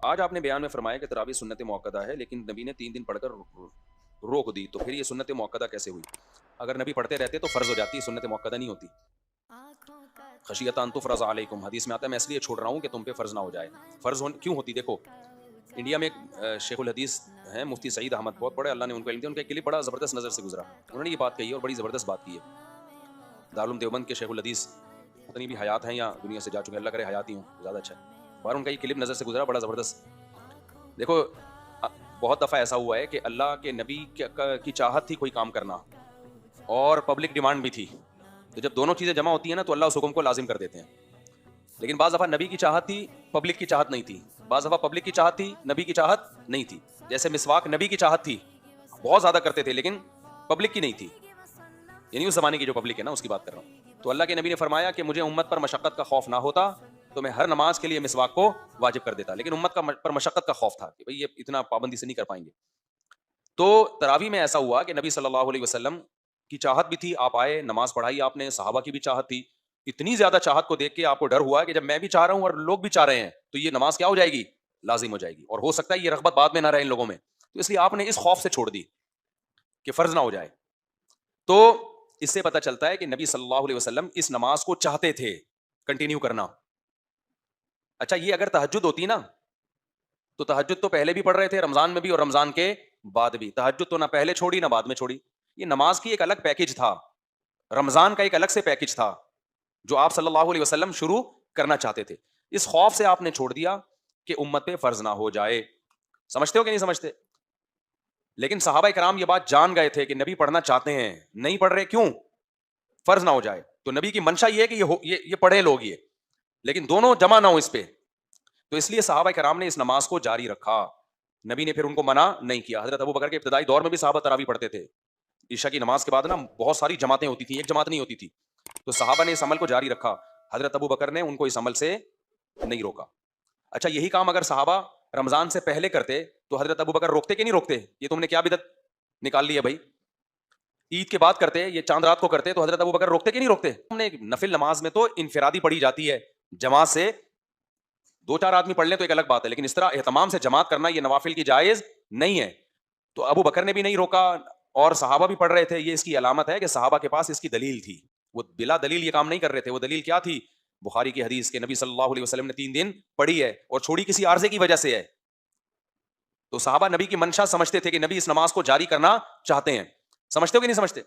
آج آپ نے بیان میں فرمایا کہ تراویح سنت موقدہ ہے، لیکن نبی نے 3 دن پڑھ کر روک دی، تو پھر یہ سنت موقدہ کیسے ہوئی؟ اگر نبی پڑھتے رہتے تو فرض ہو جاتی، سنت موقدہ نہیں ہوتی۔ خشیۃ ان تفرض علیکم، حدیث میں آتا ہے میں اس لیے چھوڑ رہا ہوں کہ تم پہ فرض نہ ہو جائے۔ کیوں ہوتی؟ دیکھو، انڈیا میں ایک شیخ الحدیث ہیں مفتی سعید احمد، بہت بڑے، اللہ نے ان کو علم دیا، ان کا ایک کلپ بڑا زبردست نظر سے گزرا، انہوں نے یہ بات کہی ہے اور بڑی زبردست بات کی ہے۔ دارالعلوم دیوبند کے شیخ الحدیث پتہ نہیں بھی حیات ہیں یا دنیا سے جا چکے ہیں، اللہ کرے حیات ہی ہوں، زیادہ اچھا ہے۔ بار ان کا یہ کلپ نظر سے گزرا، بڑا زبردست۔ دیکھو، بہت دفعہ ایسا ہوا ہے کہ اللہ کے نبی کی چاہت تھی کوئی کام کرنا اور پبلک ڈیمانڈ بھی تھی، تو جب دونوں چیزیں جمع ہوتی ہیں نا تو اللہ اس حکم کو لازم کر دیتے ہیں۔ لیکن بعض دفعہ نبی کی چاہت تھی، پبلک کی چاہت نہیں تھی، بعض دفعہ پبلک کی چاہت تھی، نبی کی چاہت نہیں تھی۔ جیسے مسواک نبی کی چاہت تھی، بہت زیادہ کرتے تھے، لیکن پبلک کی نہیں تھی، یعنی اس زمانے کی جو پبلک ہے نا اس کی بات کر رہا ہوں۔ تو اللہ کے نبی نے فرمایا کہ مجھے امت پر مشقت کا خوف نہ ہوتا تو میں ہر نماز کے لیے مسواک کو واجب کر دیتا، لیکن امت پر مشقت کا خوف تھا کہ بھئی یہ اتنا پابندی سے نہیں کر پائیں گے۔ تو تراویح میں ایسا ہوا کہ نبی صلی اللہ علیہ وسلم کی چاہت بھی تھی، آپ آئے، نماز پڑھائی آپ نے، صحابہ کی بھی چاہت تھی، اتنی زیادہ چاہت کو دیکھ کے آپ کو ڈر ہوا کہ جب میں بھی چاہ رہا ہوں اور لوگ بھی چاہ رہے ہیں تو یہ نماز کیا ہو جائے گی؟ لازم ہو جائے گی، اور ہو سکتا ہے یہ رغبت بعد میں نہ رہے ان لوگوں میں، تو اس لیے آپ نے اس خوف سے چھوڑ دی کہ فرض نہ ہو جائے۔ تو اس سے پتہ چلتا ہے کہ نبی صلی اللہ علیہ وسلم اس نماز کو چاہتے تھے کنٹینیو کرنا۔ اچھا، یہ اگر تہجد ہوتی نا تو تہجد تو پہلے بھی پڑھ رہے تھے، رمضان میں بھی اور رمضان کے بعد بھی، تہجد تو نہ پہلے چھوڑی نہ بعد میں چھوڑی، یہ نماز کی ایک الگ پیکج تھا، رمضان کا ایک الگ سے پیکج تھا جو آپ صلی اللہ علیہ وسلم شروع کرنا چاہتے تھے۔ اس خوف سے آپ نے چھوڑ دیا کہ امت پہ فرض نہ ہو جائے۔ سمجھتے ہو کہ نہیں سمجھتے؟ لیکن صحابہ کرام یہ بات جان گئے تھے کہ نبی پڑھنا چاہتے ہیں، نہیں پڑھ رہے، کیوں؟ فرض نہ ہو جائے، تو نبی کی منشا یہ ہے کہ یہ پڑھے لوگ، یہ لیکن دونوں جمع نہ ہو اس پہ، تو اس لیے صحابہ کرام نے اس نماز کو جاری رکھا، نبی نے پھر ان کو منع نہیں کیا۔ حضرت ابو بکر کے ابتدائی دور میں بھی صحابہ تراویح پڑھتے تھے، عشاء کی نماز کے بعد نا بہت ساری جماعتیں ہوتی تھیں، ایک جماعت نہیں ہوتی تھی، تو صحابہ نے اس عمل کو جاری رکھا، حضرت ابو بکر نے ان کو اس عمل سے نہیں روکا۔ اچھا، یہی کام اگر صحابہ رمضان سے پہلے کرتے تو حضرت ابو بکر روکتے کہ نہیں روکتے؟ یہ تم نے کیا بدعت نکال لی ہے بھائی؟ عید کے بعد کرتے، یہ چاند رات کو کرتے تو حضرت ابو بکر روکتے کہ نہیں روکتے؟ ہم نے نفل نماز میں تو انفرادی پڑھی جاتی ہے، جماعت سے 2-4 آدمی پڑھ لیں تو ایک الگ بات ہے، لیکن اس طرح اہتمام سے جماعت کرنا یہ نوافل کی جائز نہیں ہے، تو ابو بکر نے بھی نہیں روکا اور صحابہ بھی پڑھ رہے تھے۔ یہ اس کی علامت ہے کہ صحابہ کے پاس اس کی دلیل تھی، وہ بلا دلیل یہ کام نہیں کر رہے تھے۔ وہ دلیل کیا تھی؟ بخاری کی حدیث کے نبی صلی اللہ علیہ وسلم نے 3 دن پڑھی ہے اور چھوڑی کسی عارضے کی وجہ سے ہے، تو صحابہ نبی کی منشا سمجھتے تھے کہ نبی اس نماز کو جاری کرنا چاہتے ہیں۔ سمجھتے ہو کہ نہیں سمجھتے؟